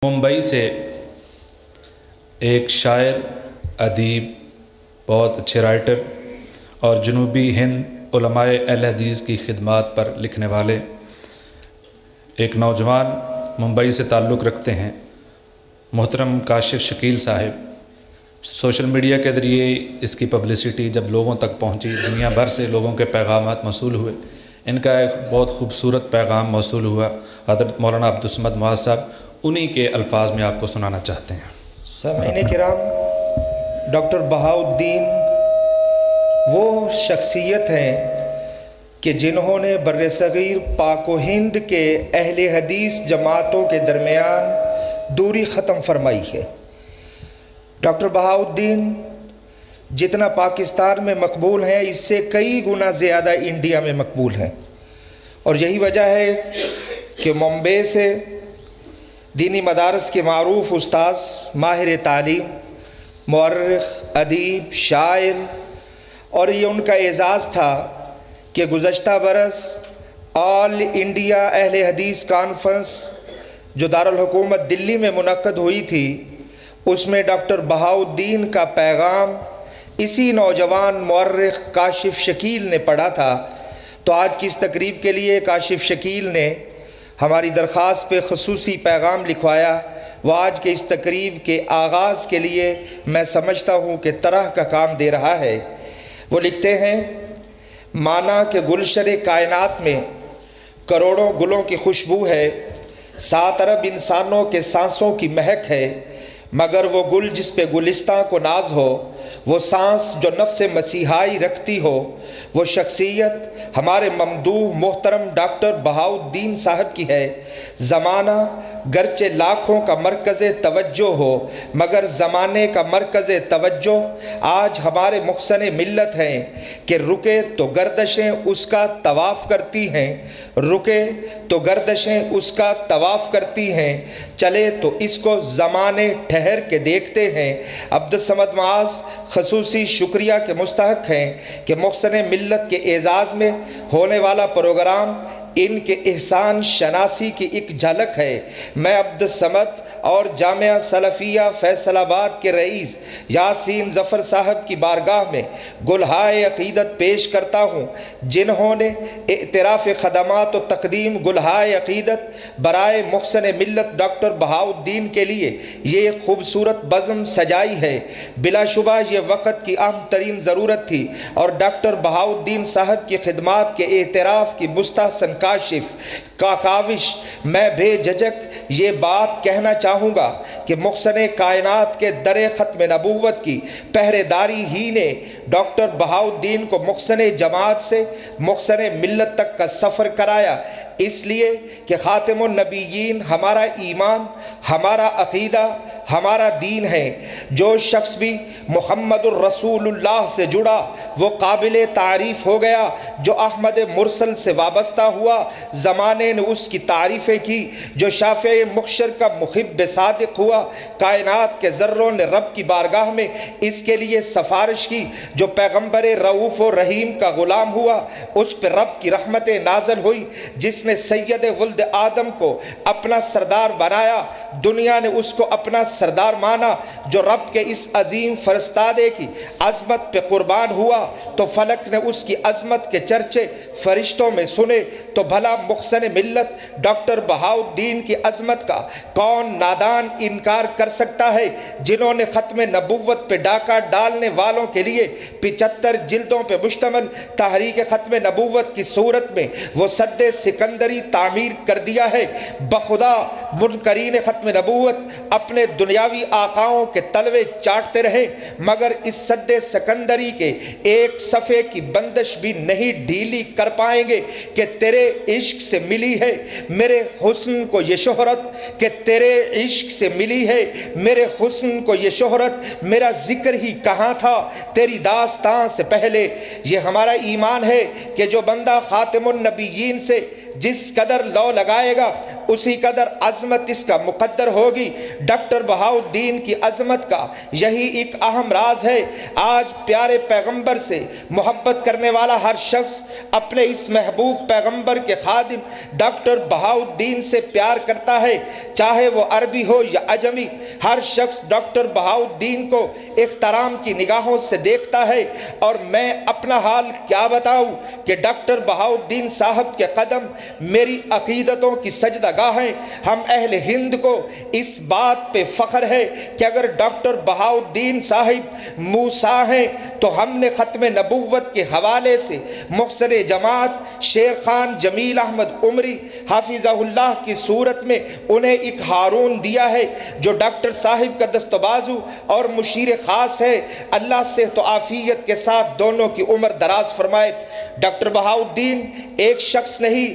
मुंबई से एक शायर, अदीब, बहुत अच्छे राइटर और जनूबी हिंद उलमाए अहले हदीस की खिदमत पर लिखने वाले एक नौजवान मुंबई से ताल्लुक़ रखते हैं, मोहतरम काशिफ़ शकील साहिब। सोशल मीडिया के ज़रिए इसकी पब्लिसिटी जब लोगों तक पहुंची, दुनिया भर से लोगों के पैगामात मौसूल हुए। इनका एक बहुत खूबसूरत पैगाम मौसूल हुआ हज़रत मौलाना अब्दुल समद मुआज़ साहब, उन्हीं के अल्फाज में आपको सुनाना चाहते हैं। सामीन किराम, डॉक्टर बहाउद्दीन वो शख्सियत हैं कि जिन्होंने बर्र-ए-सग़ीर पाक व हिंद के अहले हदीस जमातों के दरमियान दूरी ख़त्म फरमाई है। डॉक्टर बहाउद्दीन जितना पाकिस्तान में मकबूल हैं, इससे कई गुना ज़्यादा इंडिया में मकबूल हैं। और यही वजह है कि मुंबई से दीनी मदारस के मारूफ उस्ताद, माहिर तालीम, मुअर्रिख़, अदीब, शायर, और ये उनका एज़ाज़ था कि गुज़श्ता बरस ऑल इंडिया अहले हदीस कॉन्फ्रेंस जो दारुल हुकूमत दिल्ली में मुनक़्क़द हुई थी, उसमें डॉक्टर बहाउद्दीन का पैगाम इसी नौजवान मुअर्रिख़ काशिफ़ शकील ने पढ़ा था। तो आज की इस तकरीब के लिए काशिफ़ शकील ने हमारी दरख्वास्त पे ख़ुसूसी पैगाम लिखवाया। वह आज के इस तकरीब के आगाज़ के लिए मैं समझता हूँ कि तरह का काम दे रहा है। वो लिखते हैं, माना कि गुलशन कायनात में करोड़ों गुलों की खुशबू है, 7 अरब इंसानों के सांसों की महक है, मगर वो गुल जिस पे गुलिस्तां को नाज हो, वो सांस जो नफ्स मसीहाई रखती हो, वो शख्सियत हमारे ममदूह मोहतरम डॉक्टर बहाउद्दीन साहब की है। ज़माना गरचे लाखों का मरकज़ तवज्जो हो, मगर ज़माने का मरकज़ तवज्जो आज हमारे मुहसन मिल्लत हैं कि रुके तो गर्दशें उसका तवाफ़ करती हैं, रुके तो गर्दशें उसका तवाफ़ करती हैं, चले तो इसको ज़माने ठहर के देखते हैं। अब्दुल समद मुआज़ ख़ुसूसी शुक्रिया के मुस्तहक़ हैं कि मुहसन मिल्लत के एज़ाज़ में होने वाला प्रोग्राम इनके एहसान शनासी की एक झलक है। मैं अब्दुल समद और जामिया सलफ़िया फैसलाबाद के रईस यासीन ज़फ़र साहब की बारगाह में गुलहाए अक़ीदत पेश करता हूँ, जिन्होंने एतराफ़ ख़दमात व तक़दीम गुलहाए अक़ीदत बराए मुहसन मिल्लत डॉक्टर बहाउद्दीन के लिए ये खूबसूरत बज़्म सजाई है। बिलाशुबा ये वक़्त की अहम तरीन ज़रूरत थी और डॉक्टर बहाउद्दीन साहब की खिदमात के एतराफ़ की मुस्तहसन काशिफ का काविश मैं बेझिझक ये बात कहना चाहूँगा कि मुहसन कायनात के दरे ख़त्म नबूवत की पहरेदारी ही ने डॉक्टर बहाउद्दीन को मुहसन जमात से मुहसन मिल्लत तक का सफ़र कराया, इसलिए कि ख़ातिमुन नबीयीन हमारा ईमान, हमारा अक़ीदा, हमारा दीन है। जो शख्स भी मुहम्मदुर रसूलुल्लाह से जुड़ा वो काबिल तारीफ़ हो गया। जो अहमद मुरसल से वाबस्ता हुआ, ज़माने ने उसकी तारीफ़ें की। जो शाफ़े मुहशर का मुहिब सादिक हुआ, कायनात के ज़र्रों ने रब की बारगाह में इसके लिए सफ़ारिश की। जो पैगम्बर रऊफ़ व रहीम का ग़ुलाम हुआ, उस पर रब की रहमतें नाज़िल हुई। जिसने सैयद वुल्द आदम को अपना सरदार बनाया, दुनिया ने उसको अपना सरदार माना। जो रब के इस अजीम फरिश्तादे की अज़मत पे कुर्बान हुआ, तो फलक ने उसकी अज़मत के चर्चे फरिश्तों में सुने। तो भला मुहसन मिल्लत डॉक्टर बहाउद्दीन की अज़मत का कौन नादान इनकार कर सकता है, जिन्होंने ख़त्म नबुव्वत पे डाका डालने वालों के लिए 75 जिल्दों पे मुश्तमल तहरीक ख़त्म नबुव्वत की सूरत में वो सद्दे सिकंदरी तामीर कर दिया है। बखुदा मुनकरीन ख़त्म नबुव्वत अपने दुनियावी आकाओं के तलवे चाटते रहे, मगर इस सद्दे सिकंदरी के एक सफ़े की बंदिश भी नहीं ढीली कर पाएंगे कि तेरे इश्क से मिली है मेरे हुस्न को ये शोहरत, कि तेरे इश्क से मिली है मेरे हुस्न को ये शोहरत, मेरा जिक्र ही कहाँ था तेरी दास्तां से पहले। ये हमारा ईमान है कि जो बंदा ख़ातिमुन नबीयीन से जिस कदर लौ लगाएगा, उसी कदर अज़मत इसका मुक़द्दर होगी। डॉक्टर बहाउद्दीन की अज़मत का यही एक अहम राज है। आज प्यारे पैगंबर से मोहब्बत करने वाला हर शख्स अपने इस महबूब पैगंबर के खादिम डॉक्टर बहाउद्दीन से प्यार करता है, चाहे वो अरबी हो या अजमी। हर शख्स डॉक्टर बहाउद्दीन को इख्तराम की निगाहों से देखता है। और मैं अपना हाल क्या बताऊं कि डॉक्टर बहाउद्दीन साहब के कदम मेरी अकीदतों की सजदागाह हैं। हम अहले हिंद को इस बात पे फ़ख्र है कि अगर डॉक्टर बहाउद्दीन साहिब मूसा हैं तो हमने ख़त्म नबुव्वत के हवाले से मुख्सर जमात शेर खान जमील अहमद उमरी हाफिज़हुल्लाह की सूरत में उन्हें एक हारून दिया है जो डॉक्टर साहिब का दस्तबाजू और मुशीर ख़ास है। अल्लाह से तो आफ़ियत के साथ दोनों की उम्र दराज फरमाए। डॉक्टर बहाउद्दीन एक शख्स नहीं,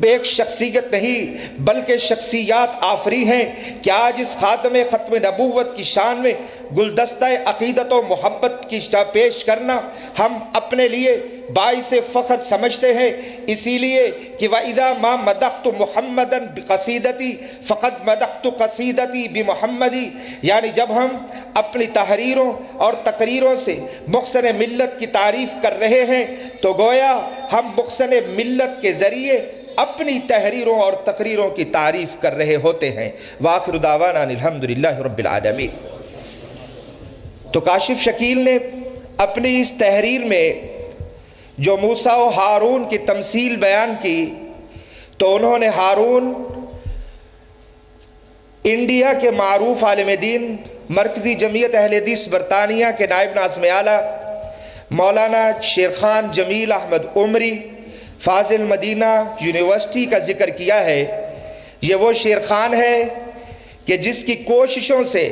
एक शख्सियत नहीं, बल्कि शख्सियात आफरी हैं कि आज इस खातमे ख़त्म नबूवत की शान में गुलदस्ता अक़ीदत व मोहब्बत की पेश करना हम अपने लिए बाइसे फ़ख्र समझते हैं। इसीलिए कि वइज़ा मा मदख्तु मुहम्मदन बिक़सीदती फ़क़द मदख्तु क़सीदती बिमुहम्मदी, यानी जब हम अपनी तहरीरों और तकरीरों से मुख्सर मिल्लत की तारीफ़ कर रहे हैं तो गोया हम मुख्सर मिल्लत के ज़रिए अपनी तहरीरों और तकरीरों की तारीफ़ कर रहे होते हैं। वाखिर दावाना अल्हम्दुलिल्लाहि रब्बिल आलमीन। तो काशिफ शकील ने अपनी इस तहरीर में जो मूसा व हारून की तमसील बयान की तो उन्होंने हारून इंडिया के मारूफ आलिम दीन मरकज़ी जमीयत अहले हदीस बरतानिया के नायब नाज़िम आला मौलाना शेर खान जमील अहमद उमरी फाजिल मदीना यूनिवर्सिटी का ज़िक्र किया है। ये वो शेर खान है कि जिसकी कोशिशों से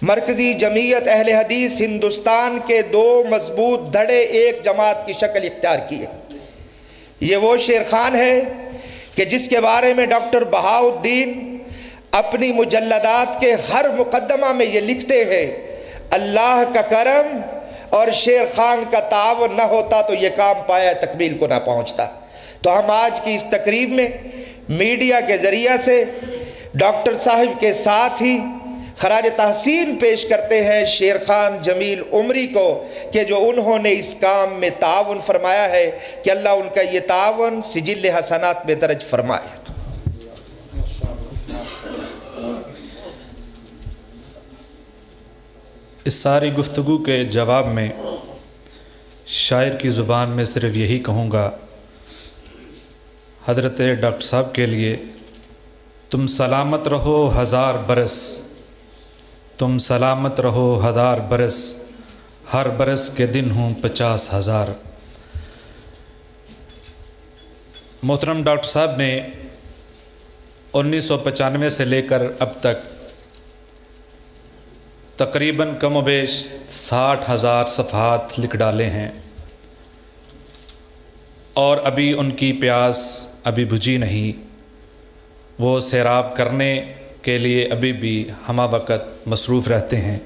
मरकज़ी जमीयत अहले हदीस हिंदुस्तान के दो मजबूत धड़े एक जमात की शक्ल इख्तियार की है। ये वो शेर खान है कि जिसके बारे में डॉक्टर बहाउद्दीन अपनी मुजल्लदात के हर मुकदमा में ये लिखते हैं, अल्लाह का करम और शेर खान का तावन न होता तो ये काम पाया तकमील को ना पहुँचता। तो हम आज की इस तकरीब में मीडिया के ज़रिए से डॉक्टर साहिब के साथ ही खराज तहसीन पेश करते हैं शेर खान जमील उमरी को कि जो उन्होंने इस काम में तावन फरमाया है कि अल्लाह उनका ये तावन सिजिल हसनात में दर्ज फरमाए। इस सारी गुफ्तगू के जवाब में शायर की ज़ुबान में सिर्फ़ यही कहूँगा, हज़रत डॉक्टर साहब के लिए तुम सलामत रहो हज़ार बरस, तुम सलामत रहो हज़ार बरस, हर बरस के दिन हूँ 50,000। मोहतरम डॉक्टर साहब ने 1995 से लेकर अब तक तकरीबन कम बेश 60,000 सफ़हात लिख डाले हैं और अभी उनकी प्यास अभी बुझी नहीं। वो सैराब करने के लिए अभी भी हमा वक़्त मसरूफ़ रहते हैं।